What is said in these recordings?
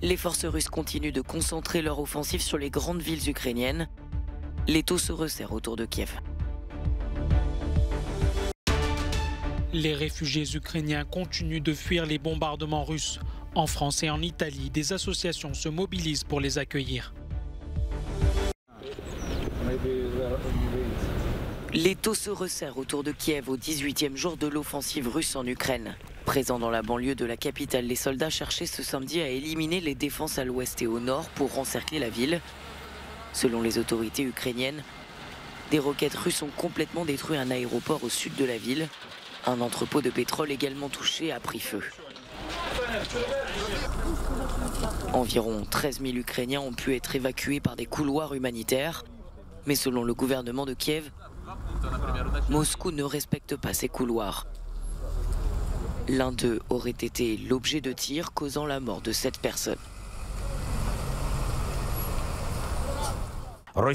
Les forces russes continuent de concentrer leur offensive sur les grandes villes ukrainiennes. L'étau se resserre autour de Kiev. Les réfugiés ukrainiens continuent de fuir les bombardements russes. En France et en Italie, des associations se mobilisent pour les accueillir. L'étau se resserre autour de Kiev au 18e jour de l'offensive russe en Ukraine. Présents dans la banlieue de la capitale, les soldats cherchaient ce samedi à éliminer les défenses à l'ouest et au nord pour encercler la ville. Selon les autorités ukrainiennes, des roquettes russes ont complètement détruit un aéroport au sud de la ville. Un entrepôt de pétrole également touché a pris feu. Environ 13 000 Ukrainiens ont pu être évacués par des couloirs humanitaires. Mais selon le gouvernement de Kiev, Moscou ne respecte pas ces couloirs. L'un d'eux aurait été l'objet de tirs causant la mort de 7 personnes.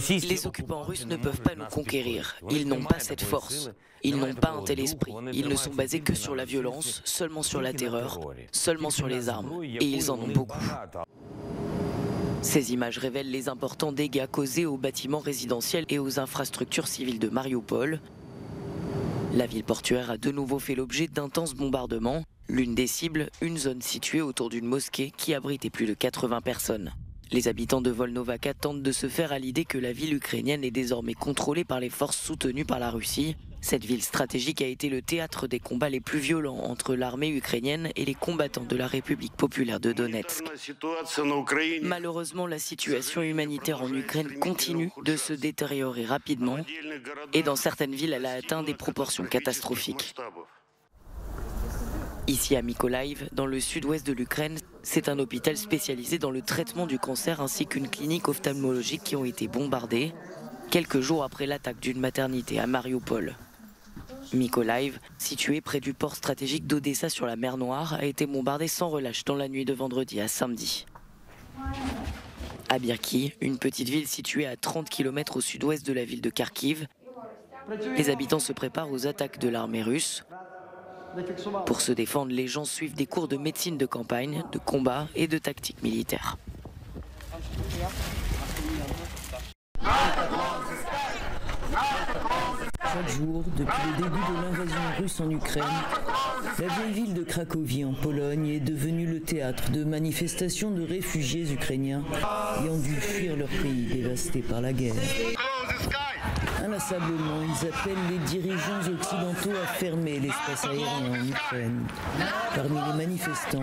Les occupants russes ne peuvent pas nous conquérir. Ils n'ont pas cette force. Ils n'ont pas un tel esprit. Ils ne sont basés que sur la violence, seulement sur la terreur, seulement sur les armes. Et ils en ont beaucoup. Ces images révèlent les importants dégâts causés aux bâtiments résidentiels et aux infrastructures civiles de Mariupol. La ville portuaire a de nouveau fait l'objet d'intenses bombardements. L'une des cibles, une zone située autour d'une mosquée qui abritait plus de 80 personnes. Les habitants de Volnovakha tentent de se faire à l'idée que la ville ukrainienne est désormais contrôlée par les forces soutenues par la Russie. Cette ville stratégique a été le théâtre des combats les plus violents entre l'armée ukrainienne et les combattants de la République populaire de Donetsk. Malheureusement, la situation humanitaire en Ukraine continue de se détériorer rapidement et dans certaines villes, elle a atteint des proportions catastrophiques. Ici à Mykolaiv, dans le sud-ouest de l'Ukraine, c'est un hôpital spécialisé dans le traitement du cancer ainsi qu'une clinique ophtalmologique qui ont été bombardées quelques jours après l'attaque d'une maternité à Mariupol. Mykolaiv, situé près du port stratégique d'Odessa sur la mer Noire, a été bombardé sans relâche dans la nuit de vendredi à samedi. À Birki, une petite ville située à 30 km au sud-ouest de la ville de Kharkiv, les habitants se préparent aux attaques de l'armée russe. Pour se défendre, les gens suivent des cours de médecine de campagne, de combat et de tactique militaire. Chaque jour, depuis le début de l'invasion russe en Ukraine, la vieille ville de Cracovie en Pologne est devenue le théâtre de manifestations de réfugiés ukrainiens ayant dû fuir leur pays dévasté par la guerre. Inlassablement, ils appellent les dirigeants occidentaux à fermer l'espace aérien en Ukraine. Parmi les manifestants,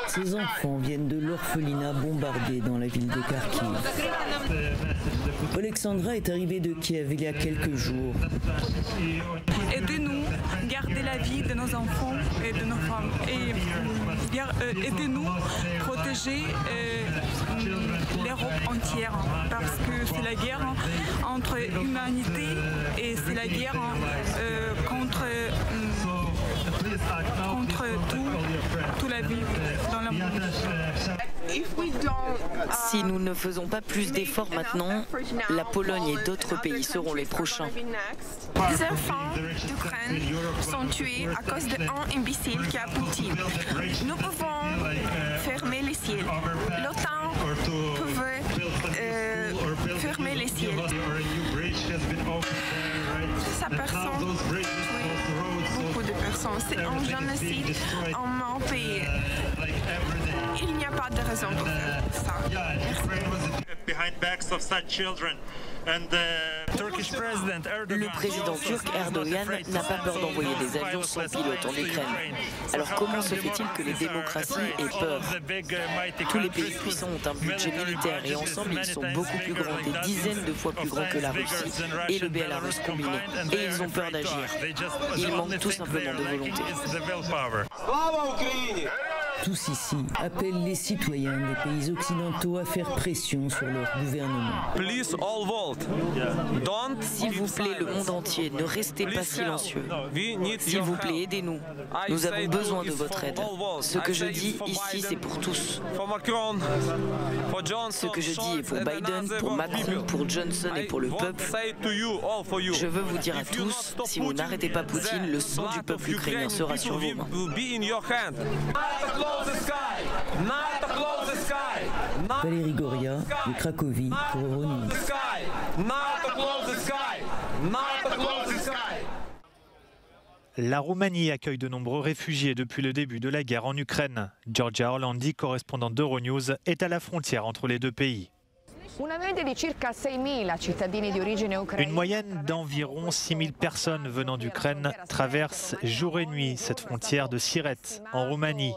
ces enfants viennent de l'orphelinat bombardé dans la ville de Kharkiv. Alexandra est arrivée de Kiev il y a quelques jours. Aidez-nous, gardez la vie de nos enfants et de nos femmes. Et aidez-nous, protéger l'Europe entière. Parce que c'est la guerre entre l'humanité et c'est la guerre contre toute la vie dans le monde. Si nous ne faisons pas plus d'efforts maintenant, la Pologne et d'autres pays seront les prochains. Des enfants d'Ukraine sont tués à cause d'un imbécile qui a Poutine. Nous pouvons fermer les ciels. L'OTAN peut fermer les ciels. Ça personne tué beaucoup de personnes. C'est un génocide en mon pays. Il n'y a pas de raison pour faire ça. Le président turc Erdogan n'a pas peur d'envoyer des avions sans pilote en Ukraine. Alors comment se fait-il que les démocraties aient peur? Tous les pays puissants ont un budget militaire et ensemble ils sont beaucoup plus grands, des dizaines de fois plus grands que la Russie et le Bélarus combiné. Et ils ont peur d'agir. Ils manquent tout simplement de volonté. Tous ici appellent les citoyens des pays occidentaux à faire pression sur leur gouvernement. S'il vous plaît, le monde entier, ne restez pas silencieux. S'il vous plaît, aidez-nous. Nous avons besoin de votre aide. Ce que je dis ici, c'est pour tous. Ce que je dis est pour Biden, pour Macron, pour Johnson et pour le peuple. Je veux vous dire à tous, si vous n'arrêtez pas Poutine, le sang du peuple ukrainien sera sur vos mains. Not to close the sky! Valérie Goria de Cracovie pour Euronews. La Roumanie accueille de nombreux réfugiés depuis le début de la guerre en Ukraine. Giorgia Orlandi, correspondante d'Euronews, est à la frontière entre les deux pays. Une moyenne d'environ 6 000 personnes venant d'Ukraine traversent jour et nuit cette frontière de Siret, en Roumanie.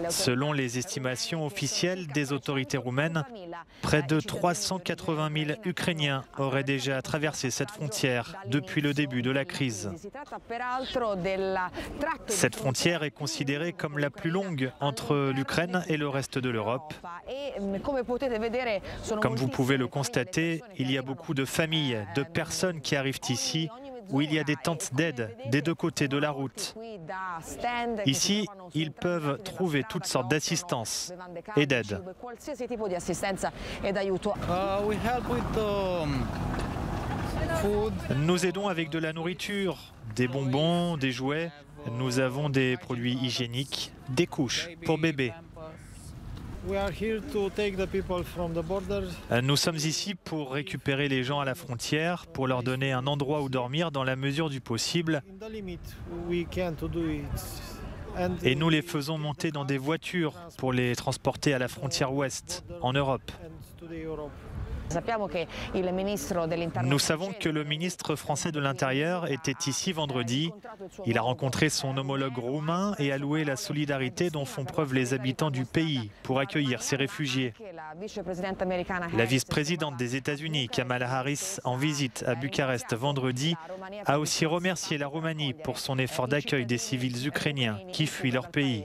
Selon les estimations officielles des autorités roumaines, près de 380 000 Ukrainiens auraient déjà traversé cette frontière depuis le début de la crise. Cette frontière est considérée comme la plus longue entre l'Ukraine et le reste de l'Europe. Comme vous pouvez le constater, il y a beaucoup de familles, de personnes qui arrivent ici, où il y a des tentes d'aide des deux côtés de la route. Ici, ils peuvent trouver toutes sortes d'assistance et d'aide. Nous aidons avec de la nourriture, des bonbons, des jouets. Nous avons des produits hygiéniques, des couches pour bébés. Nous sommes ici pour récupérer les gens à la frontière, pour leur donner un endroit où dormir dans la mesure du possible. Et nous les faisons monter dans des voitures pour les transporter à la frontière ouest, en Europe. Nous savons que le ministre français de l'Intérieur était ici vendredi. Il a rencontré son homologue roumain et a loué la solidarité dont font preuve les habitants du pays pour accueillir ces réfugiés. La vice-présidente des États-Unis, Kamala Harris, en visite à Bucarest vendredi, a aussi remercié la Roumanie pour son effort d'accueil des civils ukrainiens qui fuient leur pays.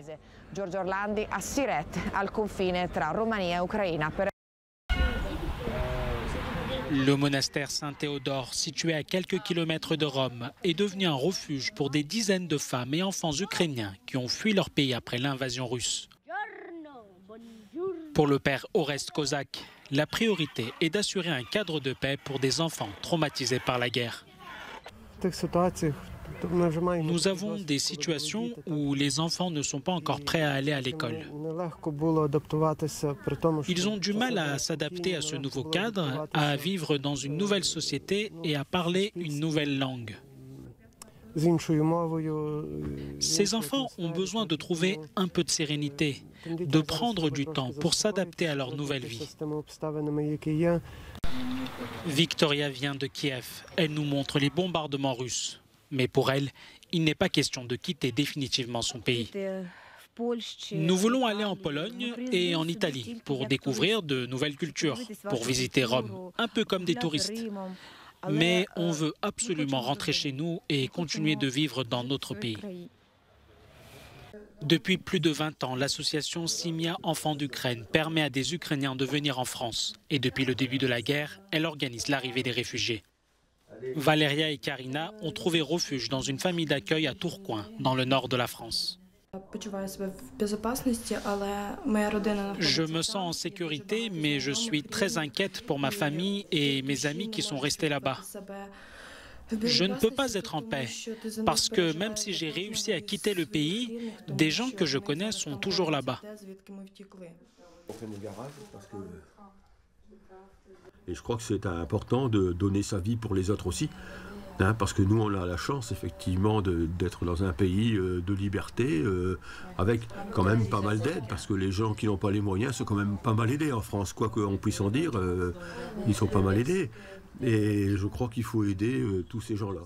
Le monastère Saint-Théodore, situé à quelques kilomètres de Rome, est devenu un refuge pour des dizaines de femmes et enfants ukrainiens qui ont fui leur pays après l'invasion russe. Pour le père Orest Kozak, la priorité est d'assurer un cadre de paix pour des enfants traumatisés par la guerre. Nous avons des situations où les enfants ne sont pas encore prêts à aller à l'école. Ils ont du mal à s'adapter à ce nouveau cadre, à vivre dans une nouvelle société et à parler une nouvelle langue. Ces enfants ont besoin de trouver un peu de sérénité, de prendre du temps pour s'adapter à leur nouvelle vie. Victoria vient de Kiev. Elle nous montre les bombardements russes. Mais pour elle, il n'est pas question de quitter définitivement son pays. Nous voulons aller en Pologne et en Italie pour découvrir de nouvelles cultures, pour visiter Rome, un peu comme des touristes. Mais on veut absolument rentrer chez nous et continuer de vivre dans notre pays. Depuis plus de 20 ans, l'association Simia Enfants d'Ukraine permet à des Ukrainiens de venir en France. Et depuis le début de la guerre, elle organise l'arrivée des réfugiés. Valéria et Karina ont trouvé refuge dans une famille d'accueil à Tourcoing, dans le nord de la France. Je me sens en sécurité, mais je suis très inquiète pour ma famille et mes amis qui sont restés là-bas. Je ne peux pas être en paix, parce que même si j'ai réussi à quitter le pays, des gens que je connais sont toujours là-bas. Et je crois que c'est important de donner sa vie pour les autres aussi, hein, parce que nous, on a la chance, effectivement, d'être dans un pays de liberté, avec quand même pas mal d'aide, parce que les gens qui n'ont pas les moyens sont quand même pas mal aidés en France. Quoi qu'on puisse en dire, ils sont pas mal aidés. Et je crois qu'il faut aider tous ces gens-là.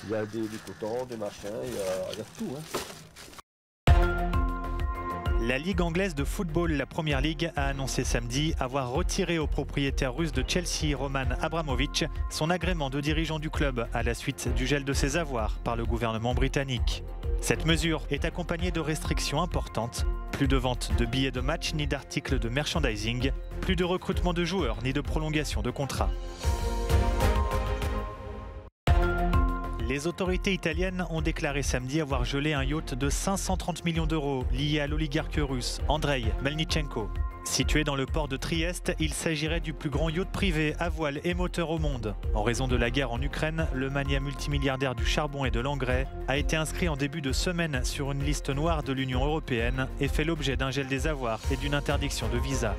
Il y a des cotons, des machins, il y a tout. Hein. La Ligue anglaise de football, la Première Ligue, a annoncé samedi avoir retiré au propriétaire russe de Chelsea, Roman Abramovich, son agrément de dirigeant du club à la suite du gel de ses avoirs par le gouvernement britannique. Cette mesure est accompagnée de restrictions importantes. Plus de vente de billets de match ni d'articles de merchandising. Plus de recrutement de joueurs ni de prolongation de contrats. Les autorités italiennes ont déclaré samedi avoir gelé un yacht de 530 millions d'euros lié à l'oligarque russe Andrei Melnychenko. Situé dans le port de Trieste, il s'agirait du plus grand yacht privé à voile et moteur au monde. En raison de la guerre en Ukraine, le magnat multimilliardaire du charbon et de l'engrais a été inscrit en début de semaine sur une liste noire de l'Union européenne et fait l'objet d'un gel des avoirs et d'une interdiction de visa.